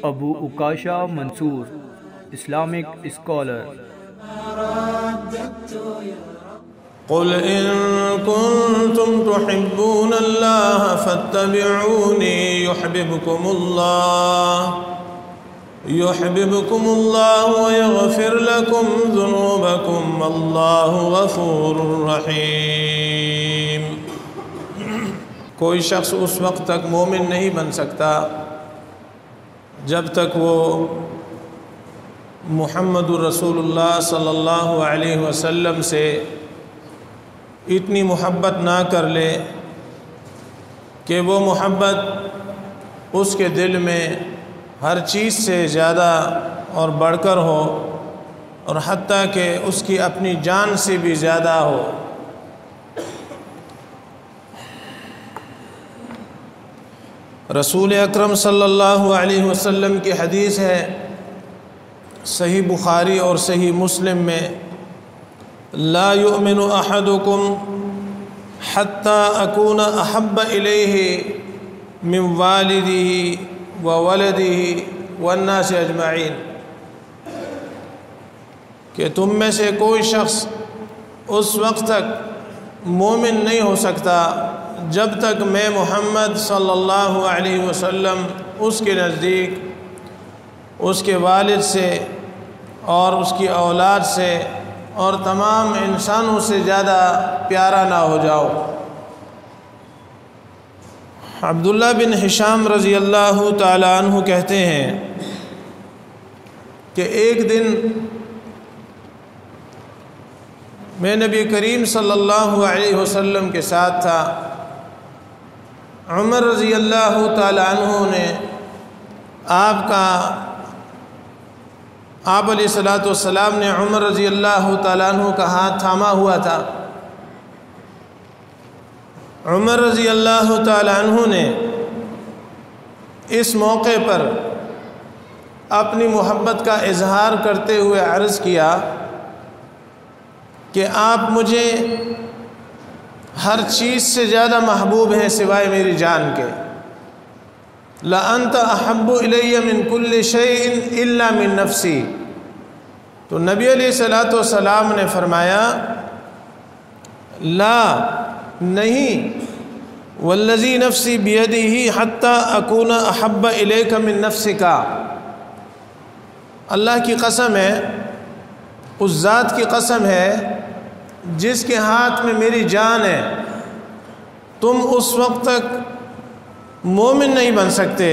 ابو عکاشہ منصور، Islamic scholar. قل إن كنتم تحبون الله فاتبعوني يحببكم الله ويغفر لكم ذنوبكم والله غفور رحيم۔ کوئی شخص اس وقت تک مومن نہیں بن سکتا جب تک وہ محمد الرسول اللہ صلی اللہ علیہ وسلم سے اتنی محبت نہ کر لے کہ وہ محبت اس کے دل میں ہر چیز سے زیادہ اور بڑھ کر ہو، اور حتیٰ کہ اس کی اپنی جان سے بھی زیادہ ہو۔ رسول اکرم صلی اللہ علیہ وسلم کی حدیث ہے صحیح بخاری اور صحیح مسلم میں، لا يؤمن احدكم حتى اكون احب اليه من والده وولده والناس اجمعین، کہ تم میں سے کوئی شخص اس وقت تک مومن نہیں ہو سکتا جب تک میں محمد صلی اللہ علیہ وسلم اس کے نزدیک، اس کے والد سے اور اس کی اولاد سے اور تمام انسانوں سے زیادہ پیارا نہ ہو جاؤ۔ عبداللہ بن ہشام رضی اللہ تعالیٰ عنہ کہتے ہیں کہ ایک دن میں نبی کریم صلی اللہ علیہ وسلم کے ساتھ تھا۔ عمر رضی اللہ تعالیٰ عنہ نے آپ علیہ السلام نے عمر رضی اللہ تعالیٰ عنہ کا ہاتھ تھاما ہوا تھا۔ عمر رضی اللہ تعالیٰ عنہ نے اس موقع پر اپنی محبت کا اظہار کرتے ہوئے عرض کیا کہ آپ مجھے ہر چیز سے زیادہ محبوب ہیں سوائے میری جان کے۔ لَأَنْتَ أَحَبُّ إِلَيَّ مِنْ كُلِّ شَيْءٍ إِلَّا مِنْ نَفْسِي۔ تو نبی علیہ السلام نے فرمایا لا، نہیں، وَالَّذِي نَفْسِي بِيَدِهِ حَتَّى أَكُونَ أَحَبَّ إِلَيْكَ مِنْ نَفْسِكَ۔ اللہ کی قسم ہے، اس ذات کی قسم ہے جس کے ہاتھ میں میری جان ہے، تم اس وقت تک مومن نہیں بن سکتے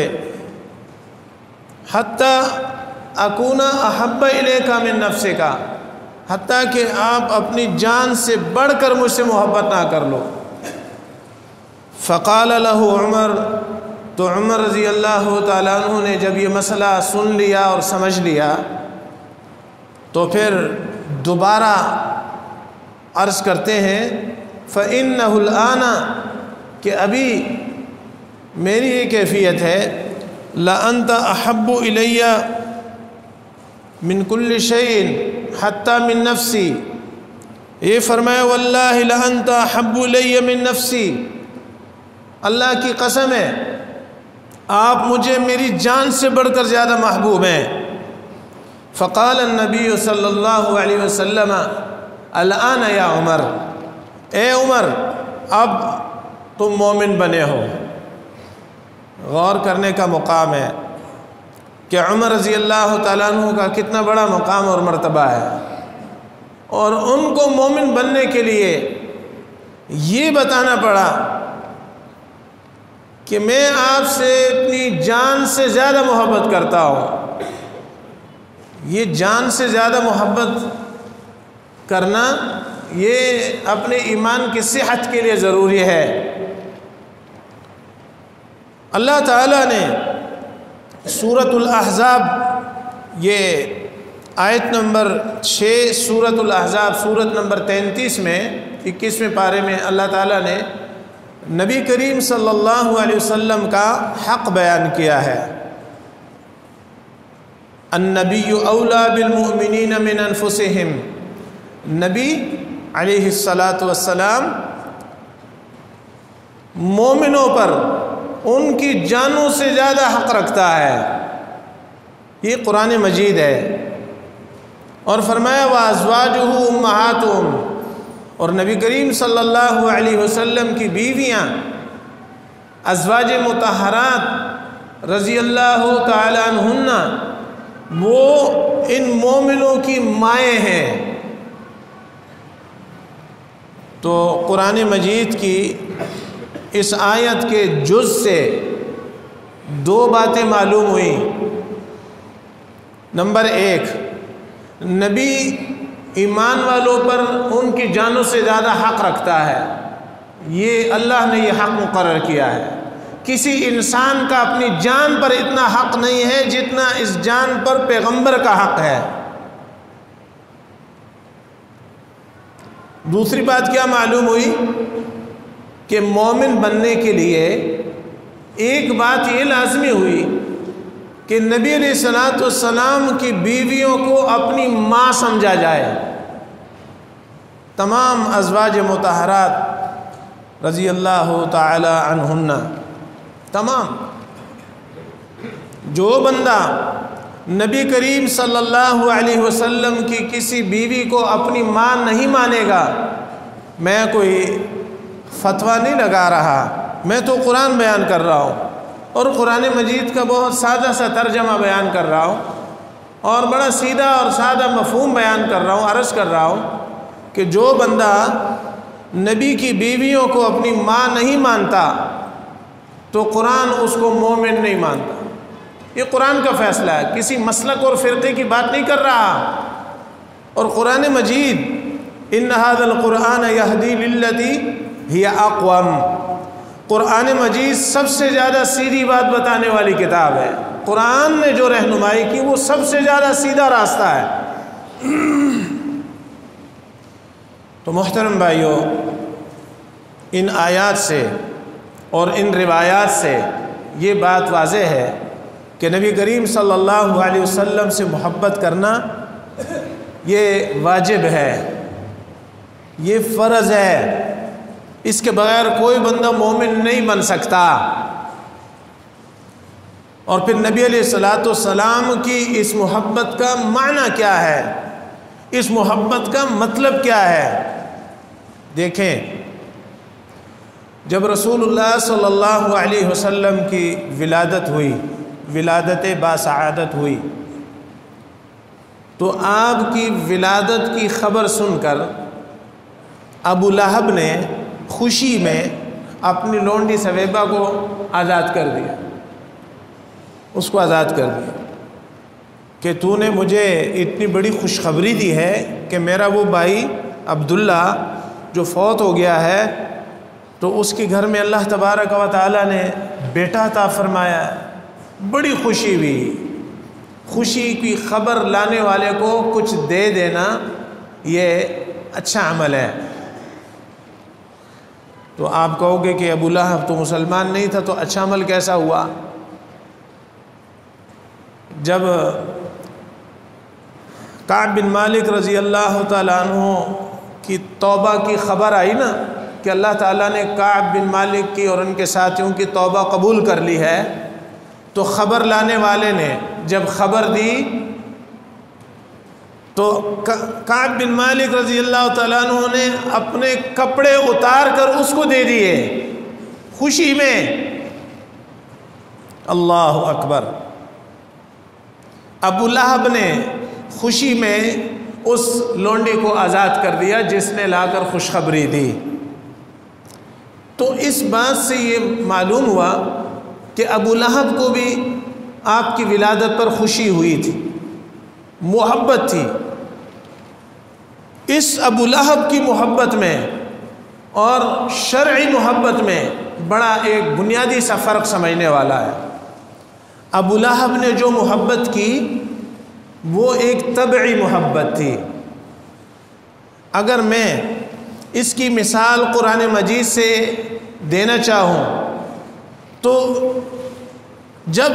حتیٰ اکون احب الیک من نفسک، حتیٰ کہ آپ اپنی جان سے بڑھ کر مجھ سے محبت نہ کر لو۔ فقال له عمر، تو عمر رضی اللہ تعالیٰ عنہ نے جب یہ مسئلہ سن لیا اور سمجھ لیا تو پھر دوبارہ عرض کرتے ہیں فَإِنَّهُ الْآنَ، کہ ابھی میری یہ کیفیت ہے لَأَنْتَ أَحَبُّ إِلَيَّ مِنْ كُلِّ شَيْءٍ حَتَّى مِنْ نَفْسِي۔ یہ فرمایا وَاللَّهِ لَأَنْتَ أَحَبُّ إِلَيَّ مِنْ نَفْسِي، اللہ کی قسم ہے آپ مجھے میری جان سے بڑھ کر زیادہ محبوب ہیں۔ فقال النبی صلی اللہ علیہ وسلم الآن یا عمر، اے عمر اب تم مومن بنے ہو۔ غور کرنے کا مقام ہے کہ عمر رضی اللہ تعالیٰ عنہ کا کتنا بڑا مقام اور مرتبہ ہے، اور ان کو مومن بننے کے لیے یہ بتانا پڑا کہ میں آپ سے اپنی جان سے زیادہ محبت کرتا ہوں۔ یہ جان سے زیادہ محبت کرنا یہ اپنے ایمان کی صحت کے لیے ضروری ہے۔ اللہ تعالیٰ نے سورۃ الاحزاب، یہ آیت نمبر 6 سورۃ الاحزاب سورت نمبر 33 میں 21ویں پارے میں اللہ تعالیٰ نے نبی کریم صلی اللہ علیہ وسلم کا حق بیان کیا ہے۔ النبی اولا بالمؤمنین من انفسہم، نبی علیہ السلام مومنوں پر ان کی جانوں سے زیادہ حق رکھتا ہے۔ یہ قرآن مجید ہے۔ اور فرمایا وَأَزْوَاجُهُ أُمَّهَاتُهُمْ، اور نبی کریم صلی اللہ علیہ وسلم کی بیویاں ازواج مطہرات رضی اللہ تعالی عنہن وہ ان مومنوں کی مائیں ہیں۔ تو قرآن مجید کی اس آیت کے جز سے دو باتیں معلوم ہوئیں۔ نمبر ایک، نبی ایمان والوں پر ان کی جانوں سے زیادہ حق رکھتا ہے، یہ اللہ نے یہ حق مقرر کیا ہے۔ کسی انسان کا اپنی جان پر اتنا حق نہیں ہے جتنا اس جان پر پیغمبر کا حق ہے۔ دوسری بات کیا معلوم ہوئی کہ مومن بننے کے لیے ایک بات یہ لازمی ہوئی کہ نبی علیہ السلام کی بیویوں کو اپنی ماں سمجھا جائے۔ تمام ازواج مطہرات رضی اللہ تعالی عنہن، تمام، جو بندہ نبی کریم صلی اللہ علیہ وسلم کی کسی بیوی کو اپنی ماں نہیں مانے گا، میں کوئی فتویٰ نہیں لگا رہا، میں تو قرآن بیان کر رہا ہوں، اور قرآن مجید کا بہت سادہ سا ترجمہ بیان کر رہا ہوں، اور بڑا سیدھا اور سادہ مفہوم بیان کر رہا ہوں، عرض کر رہا ہوں کہ جو بندہ نبی کی بیویوں کو اپنی ماں نہیں مانتا تو قرآن اس کو مومن نہیں مانتا۔ یہ قرآن کا فیصلہ ہے، کسی مسلک اور فرقے کی بات نہیں کر رہا۔ اور قرآن مجید ان ھذا القرآن یہدی للتی ہی اقوم، قرآن مجید سب سے زیادہ سیدھی بات بتانے والی کتاب ہے۔ قرآن نے جو رہنمائی کی وہ سب سے زیادہ سیدھا راستہ ہے۔ تو محترم بھائیو، ان آیات سے اور ان روایات سے یہ بات واضح ہے کہ نبی کریم صلی اللہ علیہ وسلم سے محبت کرنا یہ واجب ہے، یہ فرض ہے، اس کے بغیر کوئی بندہ مومن نہیں بن سکتا۔ اور پھر نبی علیہ السلام کی اس محبت کا معنی کیا ہے، اس محبت کا مطلب کیا ہے؟ دیکھیں، جب رسول اللہ صلی اللہ علیہ وسلم کی ولادت ہوئی، ولادت باسعادت ہوئی، تو آپ کی ولادت کی خبر سن کر ابو لہب نے خوشی میں اپنی لونڈی سویبہ کو آزاد کر دیا، اس کو آزاد کر دیا کہ تو نے مجھے اتنی بڑی خوشخبری دی ہے کہ میرا وہ بھائی عبداللہ جو فوت ہو گیا ہے تو اس کے گھر میں اللہ تبارک و تعالی نے بیٹا عطا فرمایا ہے۔ بڑی خوشی ہوئی۔ خوشی کی خبر لانے والے کو کچھ دے دینا یہ اچھا عمل ہے۔ تو آپ کہو گے کہ ابو لہب تو مسلمان نہیں تھا، تو اچھا عمل کیسا ہوا؟ جب کعب بن مالک رضی اللہ تعالیٰ عنہ کی توبہ کی خبر آئی نا کہ اللہ تعالیٰ نے کعب بن مالک کی اور ان کے ساتھیوں کی توبہ قبول کر لی ہے، تو خبر لانے والے نے جب خبر دی تو کعب بن مالک رضی اللہ تعالیٰ عنہ نے اپنے کپڑے اتار کر اس کو دے دیے خوشی میں۔ اللہ اکبر! ابو لہب نے خوشی میں اس لونڈی کو آزاد کر دیا جس نے لا کر خوشخبری دی۔ تو اس بات سے یہ معلوم ہوا کہ ابو لہب کو بھی آپ کی ولادت پر خوشی ہوئی تھی، محبت تھی۔ اس ابو لہب کی محبت میں اور شرعی محبت میں بڑا ایک بنیادی سا فرق سمجھنے والا ہے۔ ابو لہب نے جو محبت کی وہ ایک طبعی محبت تھی۔ اگر میں اس کی مثال قرآن مجید سے دینا چاہوں تو جب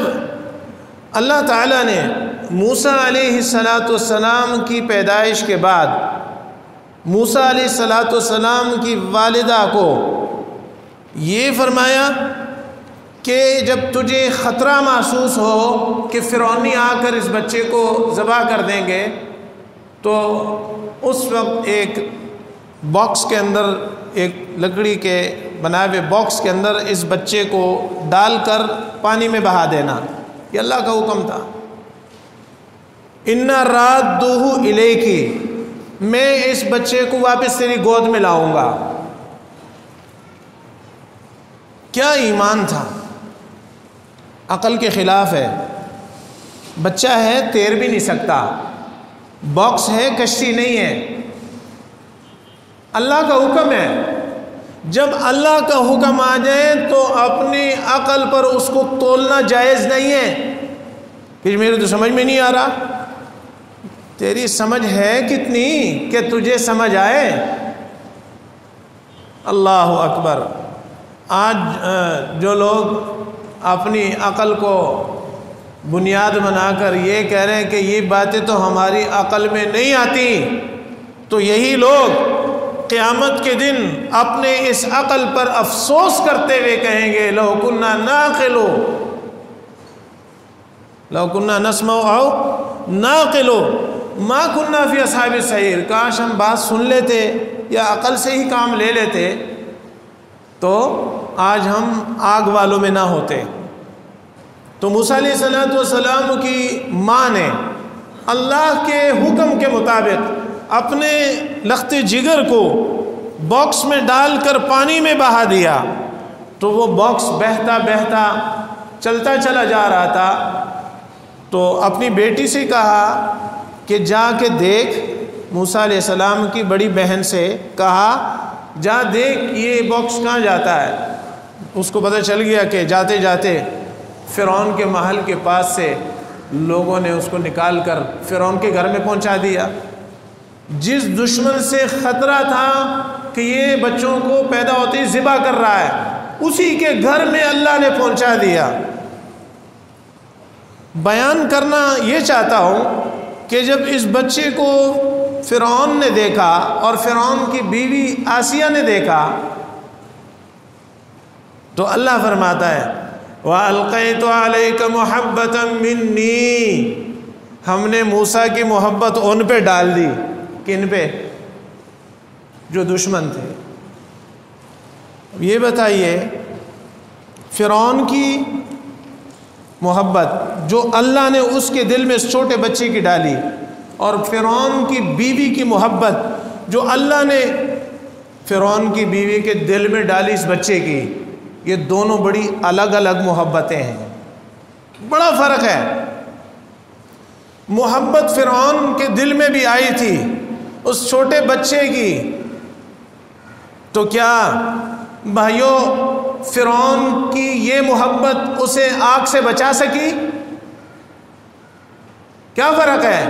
اللہ تعالیٰ نے موسیٰ علیہ السلام کی پیدائش کے بعد موسیٰ علیہ السلام کی والدہ کو یہ فرمایا کہ جب تجھے خطرہ محسوس ہو کہ فرعونی آ کر اس بچے کو ذبح کر دیں گے، تو اس وقت ایک باکس کے اندر، ایک لکڑی کے بنائے ہوئے باکس کے اندر اس بچے کو ڈال کر پانی میں بہا دینا۔ یہ اللہ کا حکم تھا۔ اِنَّا رَادُّهُ إِلَيْكِ، میں اس بچے کو واپس تیری گود میں لاؤں گا۔ کیا ایمان تھا، عقل کے خلاف ہے۔ بچہ ہے، تیر بھی نہیں سکتا، باکس ہے، کشتی نہیں ہے، اللہ کا حکم ہے۔ جب اللہ کا حکم آ جائے تو اپنی عقل پر اس کو تولنا جائز نہیں ہے۔ پھر میرے تو سمجھ میں نہیں آ رہا، تیری سمجھ ہے کتنی کہ تجھے سمجھ آئے؟ اللہ اکبر۔ آج جو لوگ اپنی عقل کو بنیاد بنا کر یہ کہہ رہے ہیں کہ یہ باتیں تو ہماری عقل میں نہیں آتی، تو یہی لوگ قیامت کے دن اپنے اس عقل پر افسوس کرتے ہوئے کہیں گے لو کنا نعقل لو کنا نسمع او نعقل ما کنا فی اصحاب السعیر، کاش ہم بات سن لیتے یا عقل سے ہی کام لے لیتے تو آج ہم آگ والوں میں نہ ہوتے۔ تو موسیٰ علیہ السلام کی ماں نے اللہ کے حکم کے مطابق اپنے لخت جگر کو باکس میں ڈال کر پانی میں بہا دیا، تو وہ باکس بہتا بہتا چلتا چلا جا رہا تھا۔ تو اپنی بیٹی سے کہا کہ جا کے دیکھ، موسیٰ علیہ السلام کی بڑی بہن سے کہا جا دیکھ یہ باکس کہاں جاتا ہے۔ اس کو پتہ چل گیا کہ جاتے جاتے فرعون کے محل کے پاس سے لوگوں نے اس کو نکال کر فرعون کے گھر میں پہنچا دیا۔ جس دشمن سے خطرہ تھا کہ یہ بچوں کو پیدا ہوتے ہی ذبح کر رہا ہے، اسی کے گھر میں اللہ نے پہنچا دیا۔ بیان کرنا یہ چاہتا ہوں کہ جب اس بچے کو فرعون نے دیکھا اور فرعون کی بیوی آسیہ نے دیکھا تو اللہ فرماتا ہے وَأَلْقَيْتُ عَلَيْكَ مُحَبَّةً مِّنِّي، ہم نے موسیٰ کی محبت ان پہ ڈال دی۔ کن پہ؟ جو دشمن تھے۔ یہ بتائیے فرعون کی محبت جو اللہ نے اس کے دل میں اس چھوٹے بچے کی ڈالی، اور فرعون کی بیوی کی محبت جو اللہ نے فرعون کی بیوی کے دل میں ڈالی اس بچے کی، یہ دونوں بڑی الگ الگ محبتیں ہیں، بڑا فرق ہے۔ محبت فرعون کے دل میں بھی آئی تھی اس چھوٹے بچے کی، تو کیا بھائیو فرعون کی یہ محبت اسے آگ سے بچا سکی؟ کیا فرق ہے؟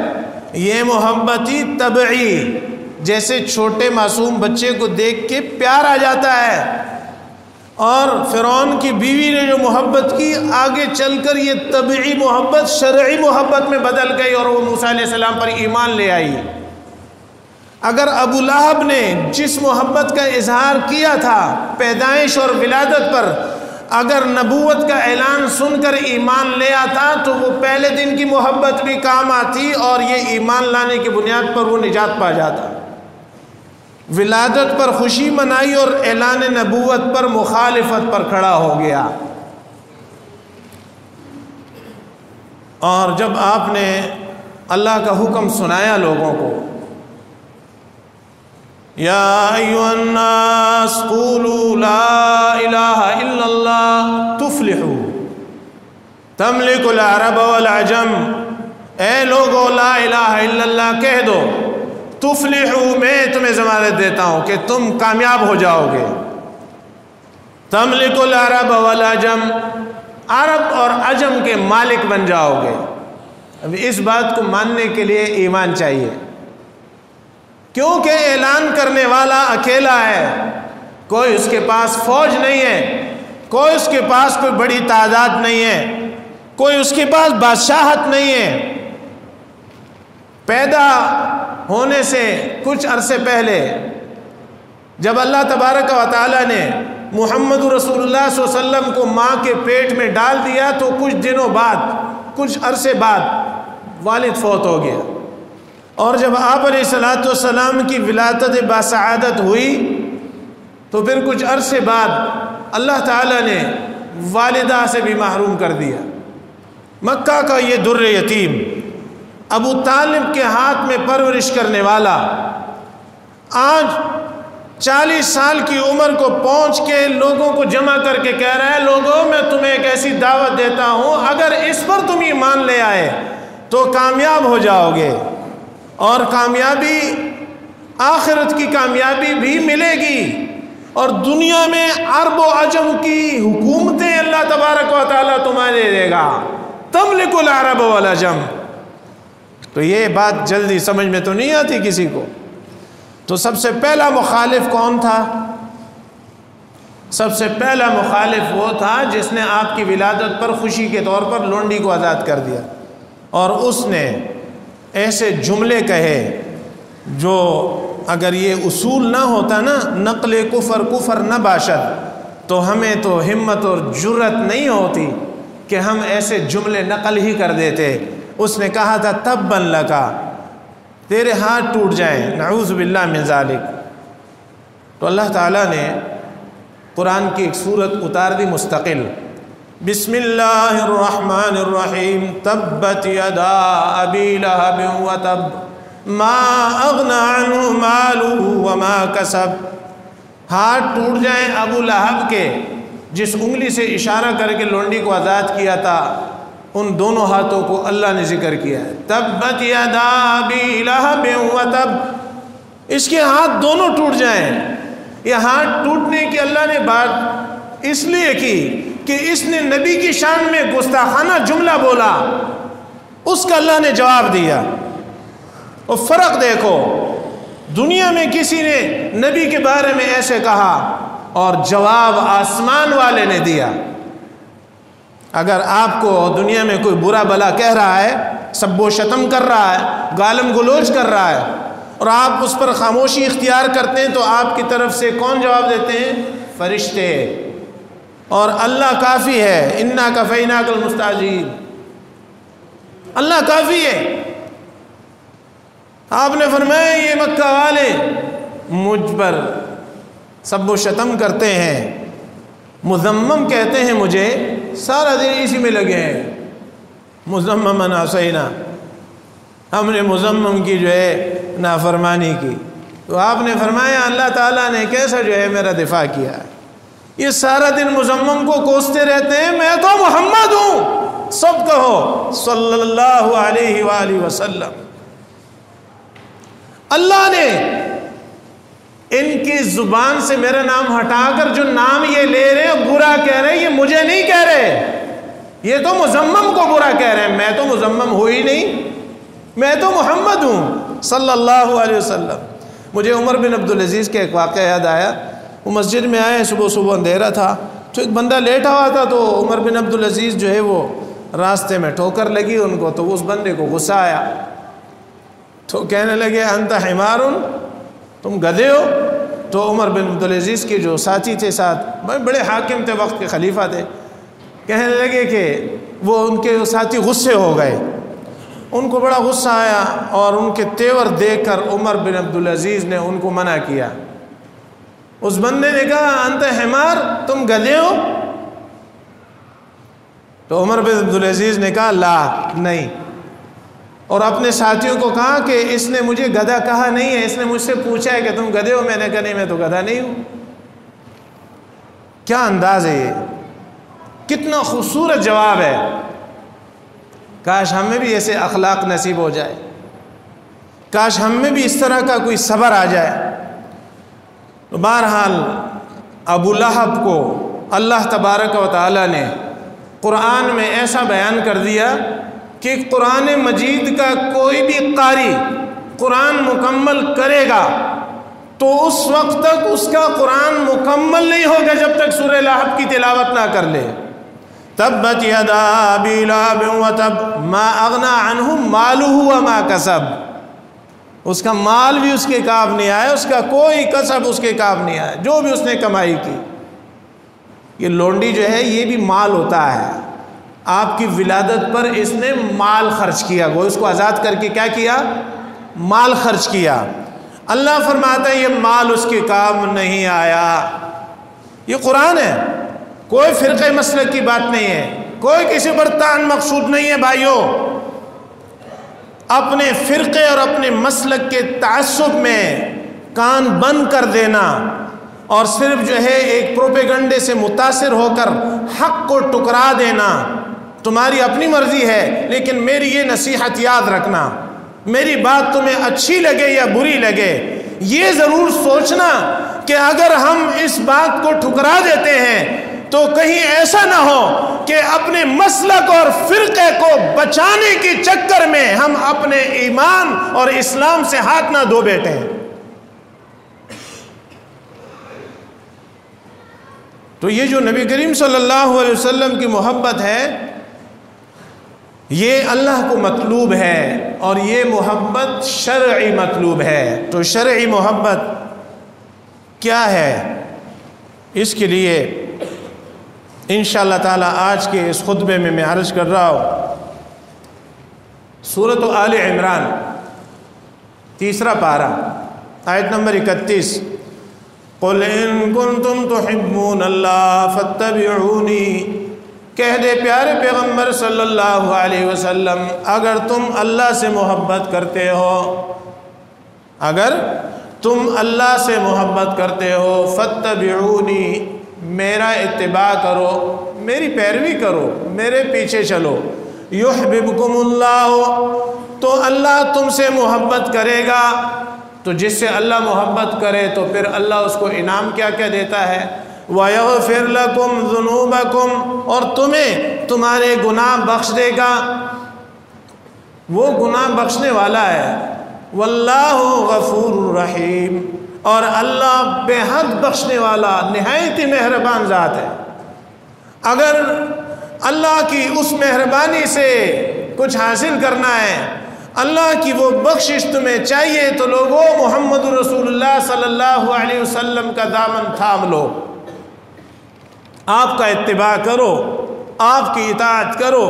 یہ محبت ہی طبعی، جیسے چھوٹے معصوم بچے کو دیکھ کے پیار آ جاتا ہے، اور فرعون کی بیوی نے جو محبت کی آگے چل کر یہ طبعی محبت شرعی محبت میں بدل گئی اور وہ موسیٰ علیہ السلام پر ایمان لے آئی۔ اگر ابو لہب نے جس محبت کا اظہار کیا تھا پیدائش اور ولادت پر، اگر نبوت کا اعلان سن کر ایمان لے آتا تو وہ پہلے دن کی محبت بھی کام آتی اور یہ ایمان لانے کی بنیاد پر وہ نجات پا جاتا۔ ولادت پر خوشی منائی اور اعلان نبوت پر مخالفت پر کھڑا ہو گیا۔ اور جب آپ نے اللہ کا حکم سنایا لوگوں کو، یا ایھا الناس قولوا لا الہ الا اللہ تفلحوا تملک العرب والعجم، اے لوگو لا الہ الا اللہ کہہ دو، تفلحوا میں تمہیں ضمانت دیتا ہوں کہ تم کامیاب ہو جاؤ گے، تملک العرب والعجم، عرب اور عجم کے مالک بن جاؤ گے۔ اب اس بات کو ماننے کے لیے ایمان چاہیے، کیونکہ اعلان کرنے والا اکیلا ہے، کوئی اس کے پاس فوج نہیں ہے، کوئی اس کے پاس کوئی بڑی تعداد نہیں ہے، کوئی اس کے پاس بادشاہت نہیں ہے۔ پیدا ہونے سے کچھ عرصے پہلے جب اللہ تبارک و تعالی نے محمد رسول اللہ صلی اللہ علیہ وسلم کو ماں کے پیٹ میں ڈال دیا تو کچھ دنوں بعد، کچھ عرصے بعد والد فوت ہو گیا، اور جب آپ علیہ الصلوۃ والسلام کی ولادت باسعادت ہوئی تو پھر کچھ عرصے بعد اللہ تعالیٰ نے والدہ سے بھی محروم کر دیا۔ مکہ کا یہ در یتیم، ابو طالب کے ہاتھ میں پرورش کرنے والا، آج 40 سال کی عمر کو پہنچ کے لوگوں کو جمع کر کے کہہ رہا ہے، لوگوں میں تمہیں ایک ایسی دعوت دیتا ہوں، اگر اس پر تم ایمان لے آئے تو کامیاب ہو جاؤ گے، اور کامیابی آخرت کی کامیابی بھی ملے گی، اور دنیا میں عرب و عجم کی حکومتیں اللہ تبارک و تعالیٰ تمہیں دے گا، تملک العرب والعجم۔ تو یہ بات جلدی سمجھ میں تو نہیں آتی کسی کو۔ تو سب سے پہلا مخالف کون تھا؟ سب سے پہلا مخالف وہ تھا جس نے آپ کی ولادت پر خوشی کے طور پر لونڈی کو آزاد کر دیا، اور اس نے ایسے جملے کہے جو اگر یہ اصول نہ ہوتا نا، نقل کفر کفر نہ باشد، تو ہمیں تو ہمت اور جرت نہیں ہوتی کہ ہم ایسے جملے نقل ہی کر دیتے۔ اس نے کہا تھا تباً لکا، تیرے ہاتھ ٹوٹ جائیں، نعوذ باللہ من ذالک۔ تو اللہ تعالیٰ نے قرآن کی ایک سورت اتار دی مستقل، بسم اللہ الرحمن الرحیم، تبت یدا ابی لہب وتب ما اغنی عنہ مالہ وما کسب۔ ہاتھ ٹوٹ جائیں ابو لہب کے، جس انگلی سے اشارہ کر کے لونڈی کو آزاد کیا تھا، ان دونوں ہاتھوں کو اللہ نے ذکر کیا ہے، تبت یدا ابی لہب وتب، اس کے ہاتھ دونوں ٹوٹ جائیں۔ یہ ہاتھ ٹوٹنے کی اللہ نے بات اس لیے کی کہ اس نے نبی کی شان میں گستاخانہ جملہ بولا، اس کا اللہ نے جواب دیا۔ اور فرق دیکھو، دنیا میں کسی نے نبی کے بارے میں ایسے کہا اور جواب آسمان والے نے دیا۔ اگر آپ کو دنیا میں کوئی برا بلا کہہ رہا ہے، سب و شتم کر رہا ہے، گالم گلوچ کر رہا ہے، اور آپ اس پر خاموشی اختیار کرتے ہیں، تو آپ کی طرف سے کون جواب دیتے ہیں؟ فرشتے۔ اور اللہ کافی ہے، انا کفیناک المستہزئین، اللہ کافی ہے۔ آپ نے فرمایا یہ مکہ والے مجھ پر سب و شتم کرتے ہیں، مذمم کہتے ہیں مجھے، سارا دن اسی میں لگے ہیں، مذممن عصینا، ہم نے مذمم کی جو ہے نافرمانی کی۔ تو آپ نے فرمایا اللہ تعالیٰ نے کیسا جو ہے میرا دفاع کیا ہے، یہ سارا دن مذمم کو کوستے رہتے ہیں، میں تو محمد ہوں، سب کہو صلی اللہ علیہ وآلہ وسلم۔ اللہ نے ان کی زبان سے میرا نام ہٹا کر جو نام یہ لے رہے ہیں برا کہہ رہے ہیں، یہ مجھے نہیں کہہ رہے، یہ تو مذمم کو برا کہہ رہے ہیں، میں تو مذمم ہوئی نہیں، میں تو محمد ہوں صلی اللہ علیہ وسلم۔ مجھے عمر بن عبدالعزیز کے ایک واقعہ یاد آیا، وہ مسجد میں آئے، صبح صبح اندھیرا تھا، تو ایک بندہ لیٹا ہوا تھا، تو عمر بن عبدالعزیز جو ہے وہ راستے میں ٹھوکر لگی ان کو، تو اس بندے کو غصہ آیا، تو کہنے لگے انت حمار، تم گدھے ہو۔ تو عمر بن عبدالعزیز کے جو ساتھی تھے ساتھ، بڑے حاکم تھے، وقت کے خلیفہ تھے، کہنے لگے کہ وہ ان کے ساتھی غصے ہو گئے، ان کو بڑا غصہ آیا، اور ان کے تیور دیکھ کر عمر بن عبدالعزیز نے ان کو منع کیا۔ اس بندے نے کہا انت حمار، تم گدھے ہو؟ تو عمر بن عبدالعزیز نے کہا لا، نہیں، اور اپنے ساتھیوں کو کہا کہ اس نے مجھے گدھا کہا نہیں ہے، اس نے مجھ سے پوچھا ہے کہ تم گدھے ہو، میں نے کہا نہیں، میں تو گدھا نہیں ہوں۔ کیا انداز ہے یہ، کتنا خوبصورت جواب ہے۔ کاش ہمیں بھی ایسے اخلاق نصیب ہو جائے، کاش ہم میں بھی اس طرح کا کوئی صبر آ جائے۔ تو بہرحال ابو لہب کو اللہ تبارک و تعالی نے قرآن میں ایسا بیان کر دیا کہ قرآن مجید کا کوئی بھی قاری قرآن مکمل کرے گا تو اس وقت تک اس کا قرآن مکمل نہیں ہوگا جب تک سورہ لہب کی تلاوت نہ کر لے۔ تبت یدا ابی لہب وتب ما اغنی عنہ مالہ وما کسب، اس کا مال بھی اس کے کام نہیں آیا، اس کا کوئی کسب اس کے کام نہیں آیا، جو بھی اس نے کمائی کی۔ یہ لونڈی جو ہے یہ بھی مال ہوتا ہے، آپ کی ولادت پر اس نے مال خرچ کیا، وہ اس کو آزاد کر کے کیا کیا؟ مال خرچ کیا۔ اللہ فرماتا ہے یہ مال اس کے کام نہیں آیا۔ یہ قرآن ہے، کوئی فرقہ مسلک کی بات نہیں ہے، کوئی کسی پر طعن مقصود نہیں ہے بھائیوں۔ اپنے فرقے اور اپنے مسلک کے تعصب میں کان بند کر دینا اور صرف جو ہے ایک پروپیگنڈے سے متاثر ہو کر حق کو ٹکرا دینا تمہاری اپنی مرضی ہے، لیکن میری یہ نصیحت یاد رکھنا، میری بات تمہیں اچھی لگے یا بری لگے، یہ ضرور سوچنا کہ اگر ہم اس بات کو ٹھکرا دیتے ہیں تو کہیں ایسا نہ ہو کہ اپنے مسلک اور فرقے کو بچانے کے چکر میں ہم اپنے ایمان اور اسلام سے ہاتھ نہ دھو بیٹھیں۔ تو یہ جو نبی کریم صلی اللہ علیہ وسلم کی محبت ہے یہ اللہ کو مطلوب ہے، اور یہ محبت شرعی مطلوب ہے۔ تو شرعی محبت کیا ہے؟ اس کے لیے انشاءاللہ تعالی آج کے اس خطبے میں میں عرض کر رہا ہوں سورۃ آل عمران 3 پارہ آیت نمبر 31، قُلْ إِن كُنتُمْ تُحِبُّونَ اللَّهَ فَاتَّبِعُونِي، کہہ دے پیارے پیغمبر صلی اللہ علیہ وسلم اگر تم اللہ سے محبت کرتے ہو، اگر تم اللہ سے محبت کرتے ہو، فَاتَّبِعُونِي، میرا اتباع کرو، میری پیروی کرو، میرے پیچھے چلو، یحببکم اللہ، تو اللہ تم سے محبت کرے گا۔ تو جس سے اللہ محبت کرے تو پھر اللہ اس کو انعام کیا کیا دیتا ہے؟ وَيَغْفِرْ لَكُمْ ذُنُوبَكُمْ، اور تمہیں تمہارے گناہ بخش دے گا، وہ گناہ بخشنے والا ہے۔ وَاللَّهُ غَفُورٌ رَحِيمٌ، اور اللہ بے حد بخشنے والا نہایت ہی مہربان ذات ہے۔ اگر اللہ کی اس مہربانی سے کچھ حاصل کرنا ہے، اللہ کی وہ بخشش تمہیں چاہیے، تو لوگوں محمد رسول اللہ صلی اللہ علیہ وسلم کا دامن تھام لو، آپ کا اتباع کرو، آپ کی اطاعت کرو،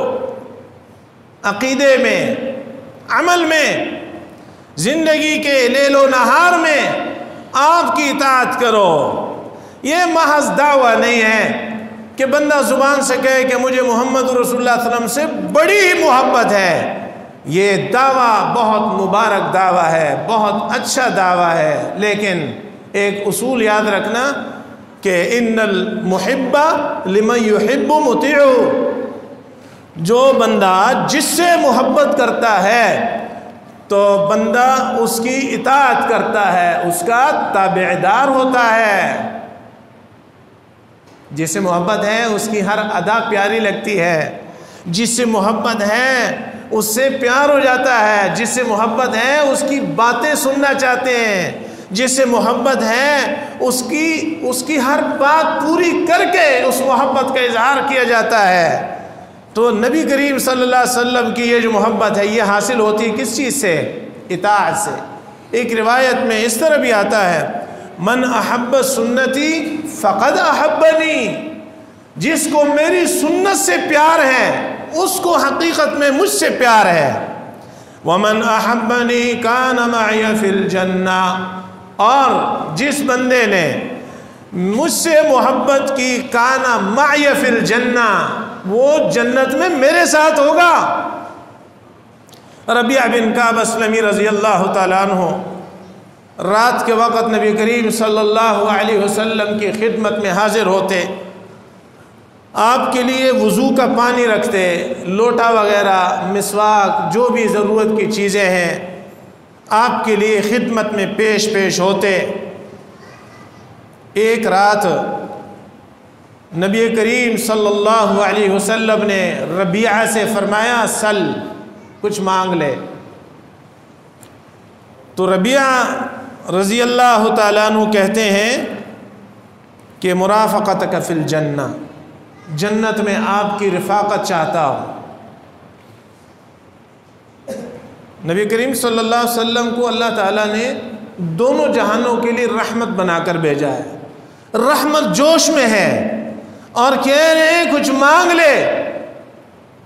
عقیدے میں، عمل میں، زندگی کے لیل و نہار میں آپ کی اطاعت کرو۔ یہ محض دعویٰ نہیں ہے کہ بندہ زبان سے کہے کہ مجھے محمد رسول اللہ صلی اللہ علیہ وسلم سے بڑی ہی محبت ہے۔ یہ دعویٰ بہت مبارک دعویٰ ہے، بہت اچھا دعویٰ ہے، لیکن ایک اصول یاد رکھنا کہ ان المحب لمن یحب مطیع، جو بندہ جس سے محبت کرتا ہے تو بندہ اس کی اطاعت کرتا ہے، اس کا تابعدار ہوتا ہے۔ جس سے محبت ہے اس کی ہر ادا پیاری لگتی ہے، جس سے محبت ہے اس سے پیار ہو جاتا ہے، جس سے محبت ہے اس کی باتیں سننا چاہتے ہیں، جس سے محبت ہے اس کی ہر بات پوری کر کے اس محبت کا اظہار کیا جاتا ہے۔ تو نبی کریم صلی اللہ علیہ وسلم کی یہ جو محبت ہے یہ حاصل ہوتی ہے کس چیز سے؟ اطاعت سے۔ ایک روایت میں اس طرح بھی آتا ہے من احب سنتی فقد احبنی، جس کو میری سنت سے پیار ہے اس کو حقیقت میں مجھ سے پیار ہے۔ ومن احبنی کان معی فی الجنہ، اور جس بندے نے مجھ سے محبت کی کان معی فی الجنہ، وہ جنت میں میرے ساتھ ہوگا۔ ربیعہ بن کعب اسلمی رضی اللہ تعالیٰ عنہ رات کے وقت نبی کریم صلی اللہ علیہ وسلم کی خدمت میں حاضر ہوتے، آپ کے لیے وضو کا پانی رکھتے، لوٹا وغیرہ، مسواک، جو بھی ضرورت کی چیزیں ہیں آپ کے لیے خدمت میں پیش ہوتے۔ ایک رات نبی کریم صلی اللہ علیہ وسلم نے ربیعہ سے فرمایا سل، کچھ مانگ لے۔ تو ربیعہ رضی اللہ تعالیٰ عنہ کہتے ہیں کہ مرافقتک فی الجنہ، جنت میں آپ کی رفاقت چاہتا ہوں۔ نبی کریم صلی اللہ علیہ وسلم کو اللہ تعالیٰ نے دونوں جہانوں کے لیے رحمت بنا کر بھیجا ہے۔ رحمت جوش میں ہے، اور کہہ رہے ہیں کچھ مانگ لے،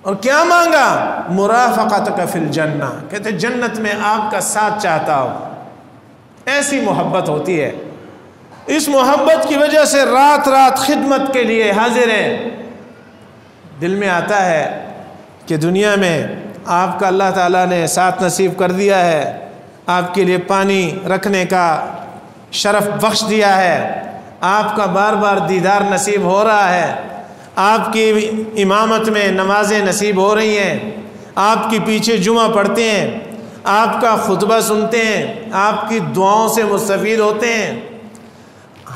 اور کیا مانگا؟ مرافقتک فی الجنہ، کہتے جنت میں آپ کا ساتھ چاہتا ہوں۔ ایسی محبت ہوتی ہے، اس محبت کی وجہ سے رات رات خدمت کے لیے حاضر ہیں۔ دل میں آتا ہے کہ دنیا میں آپ کا اللہ تعالیٰ نے ساتھ نصیب کر دیا ہے، آپ کے لیے پانی رکھنے کا شرف بخش دیا ہے، آپ کا بار بار دیدار نصیب ہو رہا ہے، آپ کی امامت میں نمازیں نصیب ہو رہی ہیں، آپ کے پیچھے جمعہ پڑھتے ہیں، آپ کا خطبہ سنتے ہیں، آپ کی دعاؤں سے مستفید ہوتے ہیں،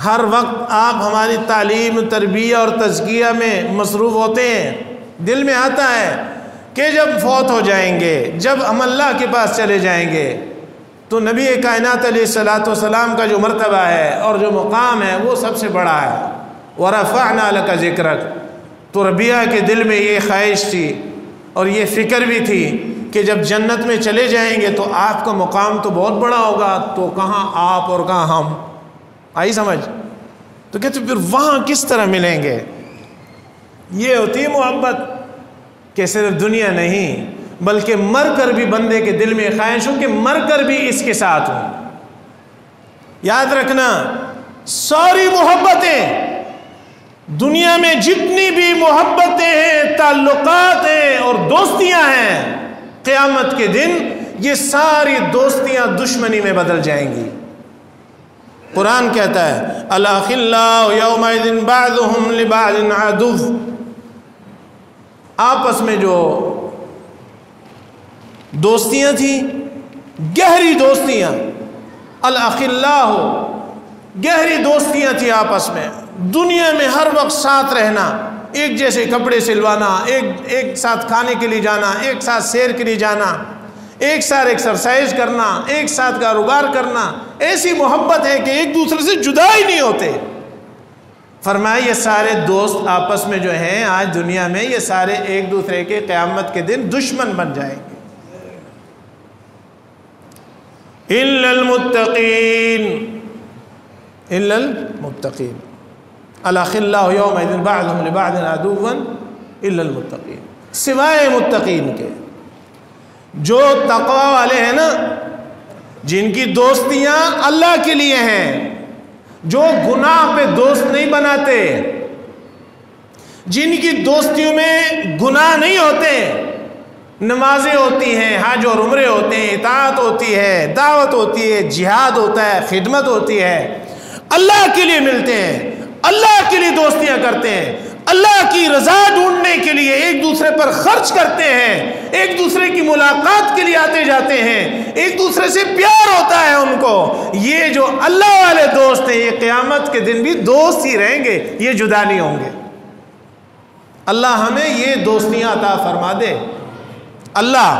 ہر وقت آپ ہماری تعلیم، تربیہ اور تزکیہ میں مصروف ہوتے ہیں۔ دل میں آتا ہے کہ جب فوت ہو جائیں گے، جب ہم اللہ کے پاس چلے جائیں گے، تو نبی کائنات علیہ الصلوۃ والسلام کا جو مرتبہ ہے اور جو مقام ہے وہ سب سے بڑا ہے۔ وَرَفَعْنَا لَكَ ذِكْرَكَ، تو ربیہ کے دل میں یہ خواہش تھی اور یہ فکر بھی تھی کہ جب جنت میں چلے جائیں گے تو آپ کا مقام تو بہت بڑا ہوگا، تو کہاں آپ اور کہاں ہم، آئی سمجھ؟ تو کہتے پھر وہاں کس طرح ملیں گے؟ یہ ہوتی ہے محبت کہ صرف دنیا نہیں بلکہ مر کر بھی بندے کے دل میں خواہش ہو کہ مر کر بھی اس کے ساتھ ہوں۔ یاد رکھنا، ساری محبتیں، دنیا میں جتنی بھی محبتیں ہیں، تعلقات ہیں اور دوستیاں ہیں، قیامت کے دن یہ ساری دوستیاں دشمنی میں بدل جائیں گی۔ قرآن کہتا ہے الأخلاء يومئذ بعضهم لبعض عدو، آپس میں جو دوستیاں تھیں، گہری دوستیاں، الأخلاء گہری دوستیاں تھیں آپس میں، دنیا میں ہر وقت ساتھ رہنا، ایک جیسے کپڑے سلوانا، ایک ساتھ کھانے کے لیے جانا، ایک ساتھ سیر کے لیے جانا، ایک ساتھ ایکسرسائز کرنا، ایک ساتھ کاروبار کرنا، ایسی محبت ہے کہ ایک دوسرے سے جدا ہی نہیں ہوتے۔ فرمایا یہ سارے دوست آپس میں جو ہیں آج دنیا میں، یہ سارے ایک دوسرے کے قیامت کے دن دشمن بن جائیں گے۔ الا المتقین، الا المتقین، الاخلاء یومئذ بعضهم لبعض عدو الا المتقین، سوائے متقین کے۔ جو تقوی والے ہیں نا، جن کی دوستیاں اللہ کے لیے ہیں، جو گناہ پہ دوست نہیں بناتے، جن کی دوستیوں میں گناہ نہیں ہوتے، نمازیں ہوتی ہیں، حج اور عمرے ہوتے ہیں، اطاعت ہوتی ہے، دعوت ہوتی ہے، جہاد ہوتا ہے، خدمت ہوتی ہے، اللہ کے لیے ملتے ہیں، اللہ کے لیے دوستیاں کرتے ہیں، اللہ کی رضا ڈھونڈنے کے لیے ایک دوسرے پر خرچ کرتے ہیں، ایک دوسرے کی ملاقات کے لیے آتے جاتے ہیں، ایک دوسرے سے پیار ہوتا ہے ان کو، یہ جو اللہ والے دوست ہیں یہ قیامت کے دن بھی دوست ہی رہیں گے، یہ جدا نہیں ہوں گے۔ اللہ ہمیں یہ دوستیاں عطا فرما دے۔ اللہ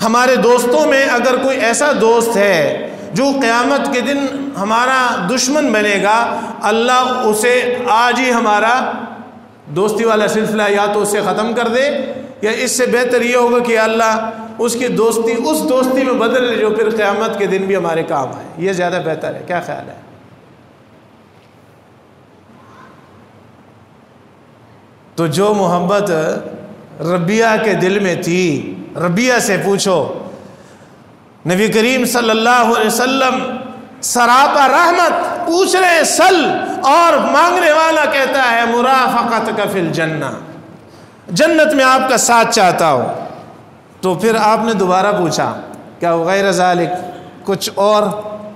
ہمارے دوستوں میں اگر کوئی ایسا دوست ہے جو قیامت کے دن ہمارا دشمن بنے گا، اللہ اسے آج ہی ہمارا دوستی والا سلسلہ یا تو اسے ختم کر دے، یا اس سے بہتر یہ ہوگا کہ اللہ اس کی دوستی اس دوستی میں بدل لے جو پھر قیامت کے دن بھی ہمارے کام آئے۔ یہ زیادہ بہتر ہے، کیا خیال ہے؟ تو جو محبت ربیہ کے دل میں تھی، ربیہ سے پوچھو، نبی کریم صلی اللہ علیہ وسلم سراپا رحمت پوچھ رہے ہیں سل، اور مانگنے والا کہتا ہے مرافقتک فی الجنہ، جنت میں آپ کا ساتھ چاہتا ہوں۔ تو پھر آپ نے دوبارہ پوچھا کیا غیر ذالک، کچھ اور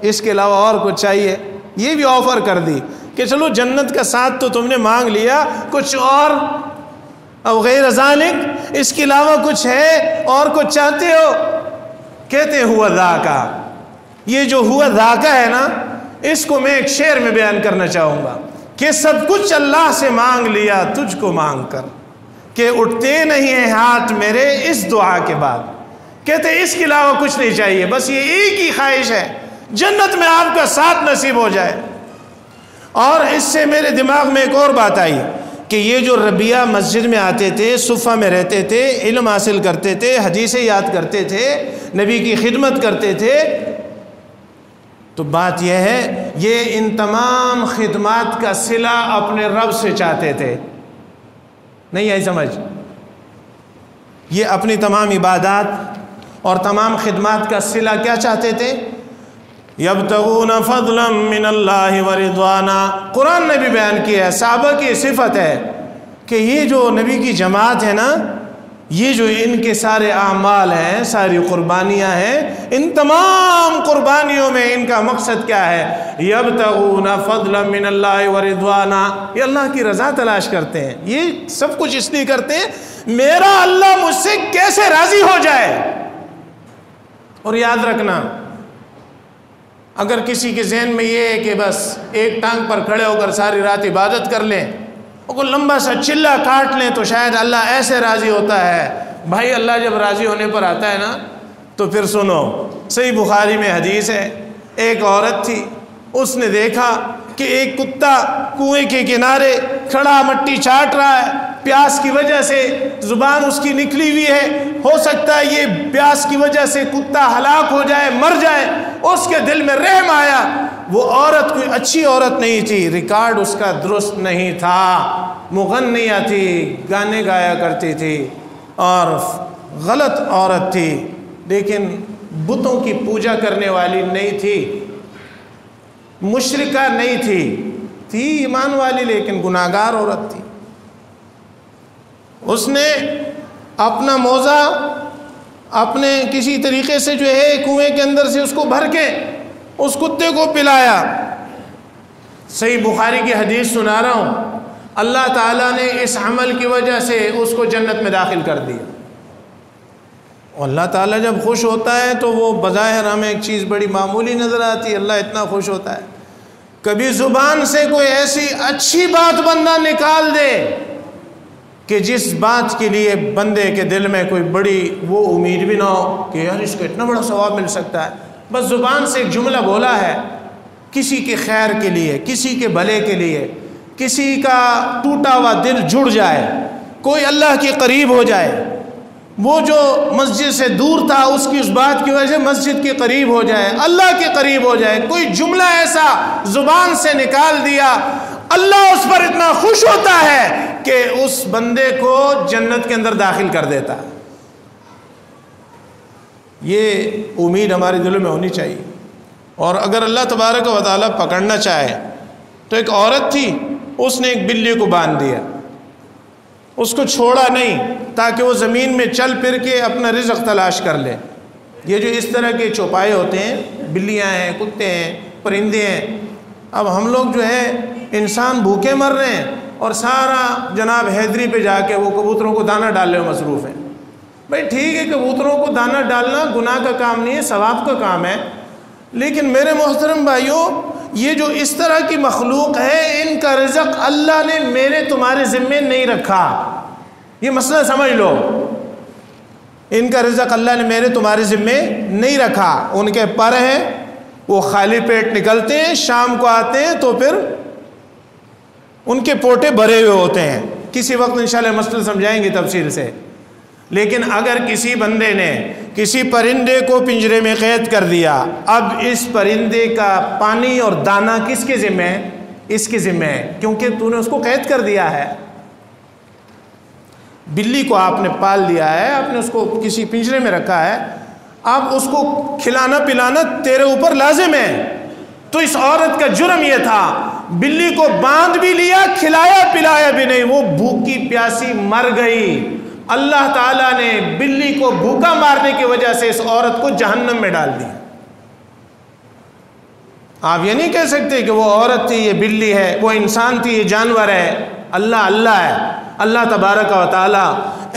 اس کے علاوہ اور کچھ چاہیے؟ یہ بھی آفر کر دی کہ چلو جنت کا ساتھ تو تم نے مانگ لیا، کچھ اور، او غیر ذالک، اس کے علاوہ کچھ ہے اور کچھ چاہتے ہو؟ کہتے ہوا ذاکا، یہ جو ہوا ذاکا ہے نا، اس کو میں ایک شعر میں بیان کرنا چاہوں گا کہ سب کچھ اللہ سے مانگ لیا تجھ کو مانگ کر، کہ اٹھتے نہیں ہیں ہاتھ میرے اس دعا کے بعد۔ کہتے اس کے علاوہ کچھ نہیں چاہیے، بس یہ ایک ہی خواہش ہے، جنت میں آپ کا ساتھ نصیب ہو جائے۔ اور اس سے میرے دماغ میں ایک اور بات آئی کہ یہ جو ربیہ مسجد میں آتے تھے، صفہ میں رہتے تھے، علم حاصل کرتے تھے، حدیثیں یاد کرتے تھے، نبی کی خدمت کرتے تھے، تو بات یہ ہے یہ ان تمام خدمات کا صلہ اپنے رب سے چاہتے تھے. نہیں آئی سمجھ؟ یہ اپنی تمام عبادات اور تمام خدمات کا صلہ کیا چاہتے تھے؟ یبتغون فضلا من اللہ ورضوانا. قرآن نے بھی بیان کیا ہے، صحابہ کی صفت ہے کہ یہ جو نبی کی جماعت ہے نا، یہ جو ان کے سارے اعمال ہیں، ساری قربانیاں ہیں، ان تمام قربانیوں میں ان کا مقصد کیا ہے؟ یبتغون فضلا من اللہ ورضوانا. یہ اللہ کی رضا تلاش کرتے ہیں. یہ سب کچھ اس لیے کرتے ہیں میرا اللہ مجھ سے کیسے راضی ہو جائے. اور یاد رکھنا، اگر کسی کے ذہن میں یہ ہے کہ بس ایک ٹانگ پر کھڑے ہو کر ساری رات عبادت کر لیں اور کوئی لمبا سا چلہ کاٹ لیں تو شاید اللہ ایسے راضی ہوتا ہے. بھائی اللہ جب راضی ہونے پر آتا ہے نا تو پھر سنو، صحیح بخاری میں حدیث ہے، ایک عورت تھی، اس نے دیکھا کہ ایک کتا کنویں کے کنارے کھڑا مٹی چاٹ رہا ہے، پیاس کی وجہ سے زبان اس کی نکلی ہوئی ہے، ہو سکتا ہے یہ پیاس کی وجہ سے کتا ہلاک ہو جائے، مر جائے. اس کے دل میں رحم آیا. وہ عورت کوئی اچھی عورت نہیں تھی، ریکارڈ اس کا درست نہیں تھا، مغنیہ تھی، گانے گایا کرتی تھی اور غلط عورت تھی، لیکن بتوں کی پوجا کرنے والی نہیں تھی، مشرکہ نہیں تھی ایمان والی لیکن گناہگار عورت تھی. اس نے اپنا موزہ اپنے کسی طریقے سے جو ہے کنویں کے اندر سے اس کو بھر کے اس کتے کو پلایا. صحیح بخاری کی حدیث سنا رہا ہوں، اللہ تعالیٰ نے اس عمل کی وجہ سے اس کو جنت میں داخل کر دیا. اور اللہ تعالیٰ جب خوش ہوتا ہے تو وہ بظاہر ہمیں ایک چیز بڑی معمولی نظر آتی ہے، اللہ اتنا خوش ہوتا ہے. کبھی زبان سے کوئی ایسی اچھی بات بندہ نکال دے کہ جس بات کے لیے بندے کے دل میں کوئی بڑی وہ امید بھی نہ ہو کہ یار اس کو اتنا بڑا ثواب مل سکتا ہے، بس زبان سے ایک جملہ بولا ہے کسی کے خیر کے لیے، کسی کے بھلے کے لیے، کسی کا ٹوٹا ہوا دل جڑ جائے، کوئی اللہ کے قریب ہو جائے، وہ جو مسجد سے دور تھا اس کی اس بات کی وجہ سے مسجد کے قریب ہو جائے، اللہ کے قریب ہو جائے. کوئی جملہ ایسا زبان سے نکال دیا، اللہ اس پر اتنا خوش ہوتا ہے کہ اس بندے کو جنت کے اندر داخل کر دیتا ہے. یہ امید ہمارے دلوں میں ہونی چاہیے. اور اگر اللہ تبارک و تعالیٰ پکڑنا چاہے تو ایک عورت تھی، اس نے ایک بلی کو باندھ دیا، اس کو چھوڑا نہیں تاکہ وہ زمین میں چل پھر کے اپنا رزق تلاش کر لے. یہ جو اس طرح کے چوپائے ہوتے ہیں، بلیاں ہیں، کتے ہیں، پرندے ہیں، اب ہم لوگ جو ہے انسان بھوکے مر رہے ہیں اور سارا جناب حیدری پہ جا کے وہ کبوتروں کو دانہ ڈالنے میں مصروف ہیں. بھائی ٹھیک ہے، کبوتروں کو دانہ ڈالنا گناہ کا کام نہیں ہے، ثواب کا کام ہے، لیکن میرے محترم بھائیوں، یہ جو اس طرح کی مخلوق ہے ان کا رزق اللہ نے میرے تمہارے ذمے نہیں رکھا. یہ مسئلہ سمجھ لو، ان کا رزق اللہ نے میرے تمہارے ذمے نہیں رکھا. ان کے پر ہیں، وہ خالی پیٹ نکلتے ہیں، شام کو آتے ہیں تو پھر ان کے پوٹے بھرے ہوئے ہوتے ہیں. کسی وقت انشاءاللہ مسئلہ سمجھائیں گے تفصیل سے. لیکن اگر کسی بندے نے کسی پرندے کو پنجرے میں قید کر دیا، اب اس پرندے کا پانی اور دانہ کس کے ذمہ ہے؟ اس کے ذمہ ہے، کیونکہ تو نے اس کو قید کر دیا ہے. بلی کو آپ نے پال لیا ہے، آپ نے اس کو کسی پنجرے میں رکھا ہے، اب اس کو کھلانا پلانا تیرے اوپر لازم ہے. تو اس عورت کا جرم یہ تھا، بلی کو باندھ بھی لیا، کھلایا پلایا بھی نہیں، وہ بھوکی پیاسی مر گئی. اللہ تعالیٰ نے بلی کو بھوکا مارنے کی وجہ سے اس عورت کو جہنم میں ڈال دیا. آپ یہ نہیں کہہ سکتے کہ وہ عورت تھی، یہ بلی ہے، وہ انسان تھی، یہ جانور ہے. اللہ اللہ ہے. اللہ تبارک و تعالیٰ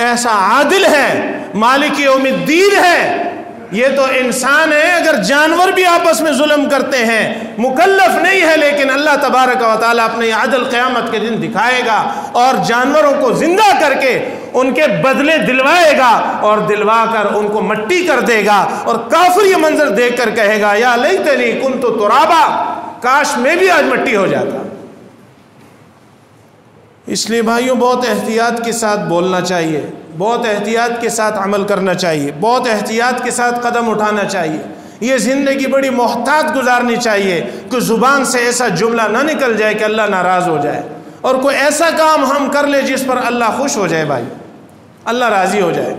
ایسا عادل ہے، مالک یوم الدین ہے. یہ تو انسان ہے، اگر جانور بھی آپس میں ظلم کرتے ہیں مکلف نہیں ہے، لیکن اللہ تبارک و تعالیٰ اپنے عدل قیامت کے دن دکھائے گا اور جانوروں کو زندہ کر کے ان کے بدلے دلوائے گا اور دلوا کر ان کو مٹی کر دے گا. اور کافر یہ منظر دیکھ کر کہے گا یا لیتنی کنت ترابا، کاش میں بھی آج مٹی ہو جاتا. اس لیے بھائیوں بہت احتیاط کے ساتھ بولنا چاہیے، بہت احتیاط کے ساتھ عمل کرنا چاہیے، بہت احتیاط کے ساتھ قدم اٹھانا چاہیے. یہ زندگی بڑی محتاط گزارنی چاہیے کہ زبان سے ایسا جملہ نہ نکل جائے کہ اللہ ناراض ہو جائے، اور کوئی ایسا کام ہم کر لے جس پر اللہ خوش ہو جائے، بھائی اللہ راضی ہو جائے۔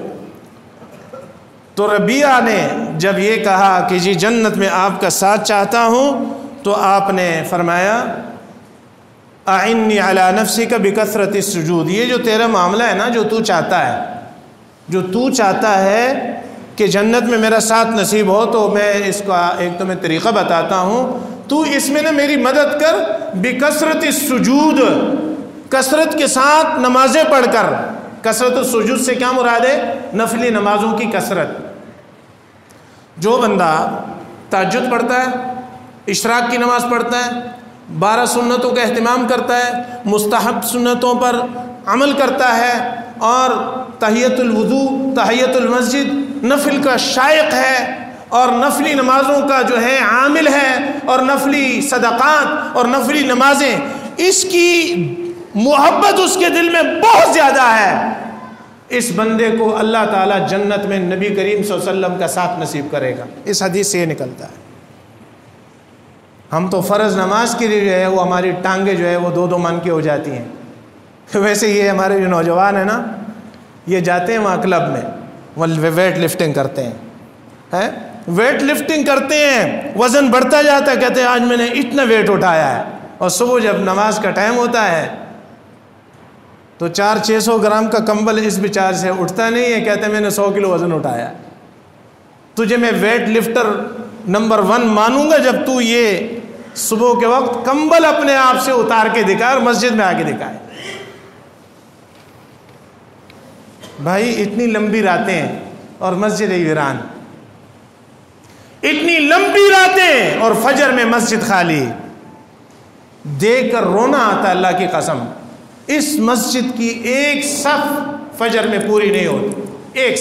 تو ربیعہ نے جب یہ کہا کہ جی جنت میں آپ کا ساتھ چاہتا ہوں، تو آپ نے فرمایا اعنی علی نفسک بکثرت السجود، یہ جو تیرا معاملہ ہے نا، جو تو چاہتا ہے کہ جنت میں میرا ساتھ نصیب ہو، تو میں اس کا ایک تمہیں طریقہ بتاتا ہوں، تو اس میں میری مدد کر بکثرت السجود، کثرت کے ساتھ نمازیں پڑھ کر۔ کثرت السجود سے کیا مراد ہے؟ نفلی نمازوں کی کثرت۔ جو بندہ تہجد پڑھتا ہے، اشراق کی نماز پڑھتا ہے، 12 سنتوں کا اہتمام کرتا ہے، مستحب سنتوں پر عمل کرتا ہے، اور تحیۃ الوضو، تحیۃ المسجد نفل کا شائق ہے، اور نفلی نمازوں کا جو ہے عامل ہے، اور نفلی صدقات اور نفلی نمازیں، اس کی محبت اس کے دل میں بہت زیادہ ہے، اس بندے کو اللہ تعالیٰ جنت میں نبی کریم صلی اللہ علیہ وسلم کا ساتھ نصیب کرے گا۔ اس حدیث سے یہ نکلتا ہے۔ ہم تو فرض نماز کے لیے جو ہے وہ ہماری ٹانگیں جو ہے وہ 2 من کی ہو جاتی ہیں۔ ویسے یہ ہمارے جو نوجوان ہیں نا، یہ جاتے ہیں وہاں کلب میں، وہ ویٹ لفٹنگ کرتے ہیں، ویٹ لفٹنگ کرتے ہیں، وزن بڑھتا جاتا ہے، کہتے ہیں آج میں نے اتنا ویٹ اٹھایا ہے، اور صبح جب نماز کا ٹائم ہوتا ہے تو 400-600 گرام کا کمبل اس بیچارے سے اٹھتا نہیں ہے، کہتے ہیں میں نے 100 کلو وزن اٹھایا ہے۔ تجھے میں ویٹ لفٹر نمبر 1 مانوں گا جب تو یہ صبح کے وقت کمبل اپنے آپ سے اتار کے دکھائے اور مسجد میں آ کے دکھائے۔ بھائی اتنی لمبی راتیں اور مسجد ویران، اتنی لمبی راتیں اور فجر میں مسجد خالی، دیکھ کر رونا آتا اللہ کی قسم۔ اس مسجد کی ایک صف فجر میں پوری نہیں ہوتی، ایک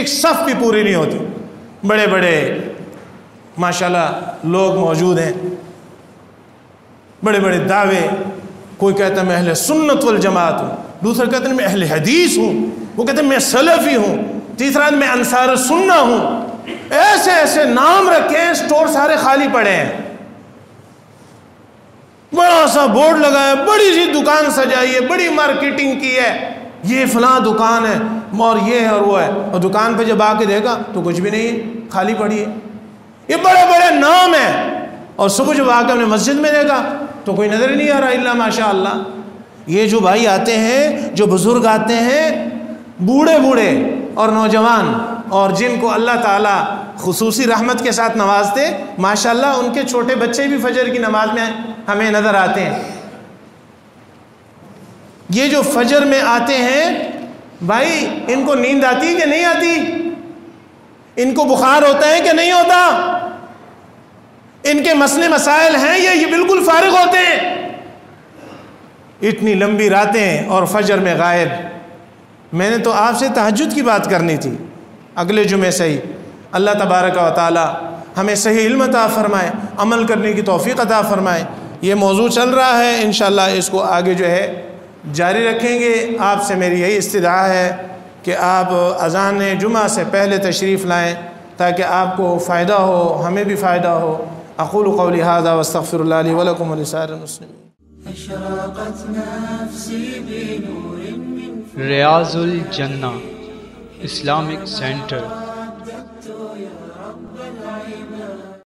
صف بھی پوری نہیں ہوتی۔ بڑے بڑے ماشاءاللہ لوگ موجود ہیں، بڑے بڑے دعوے، کوئی کہتا ہے میں اہل سنت والجماعت ہوں، دوسرا کہتا ہے میں اہل حدیث ہوں، وہ کہتا ہے میں سلفی ہوں، تیسرا میں انصار سنہ ہوں، ایسے ایسے نام رکھے ہیں، سٹور سارے خالی پڑے ہیں، بڑا سا بورڈ لگا ہے، بڑی سی دکان سجائی ہے، بڑی مارکیٹنگ کی ہے، یہ فلاں دکان ہے اور یہ ہے اور وہ ہے، اور دکان پہ جب آ کے دیکھا تو کچھ بھی نہیں ہے، خالی پڑی ہے، یہ بڑے بڑے نام ہیں، اور صبح جب آ کے ہم نے مسجد میں دیکھا تو کوئی نظر ہی نہیں آ رہا الا ماشاء اللہ۔ یہ جو بھائی آتے ہیں، جو بزرگ آتے ہیں، بوڑھے بوڑھے اور نوجوان، اور جن کو اللہ تعالیٰ خصوصی رحمت کے ساتھ نوازتے، ماشاءاللہ ان کے چھوٹے بچے بھی فجر کی نماز میں ہمیں نظر آتے ہیں۔ یہ جو فجر میں آتے ہیں بھائی، ان کو نیند آتی کہ نہیں آتی؟ ان کو بخار ہوتا ہے کہ نہیں ہوتا؟ ان کے مسئلے مسائل ہیں یہ بالکل فارغ ہوتے ہیں؟ اتنی لمبی راتیں اور فجر میں غائب۔ میں نے تو آپ سے تہجد کی بات کرنی تھی اگلے جمعے سے ہی۔ اللہ تبارک و تعالی ہمیں صحیح علم عطا فرمائے، عمل کرنے کی توفیق عطا فرمائے۔ یہ موضوع چل رہا ہے، انشاءاللہ اس کو آگے جو ہے جاری رکھیں گے۔ آپ سے میری یہی استدعا ہے کہ آپ اذان جمعہ سے پہلے تشریف لائیں تاکہ آپ کو فائدہ ہو، ہمیں بھی فائدہ ہو۔ اقول قولی ھذا واستغفر اللہ لی ولکم ولسائر المسلمین۔ ریاض الجنہ اسلامک سینٹر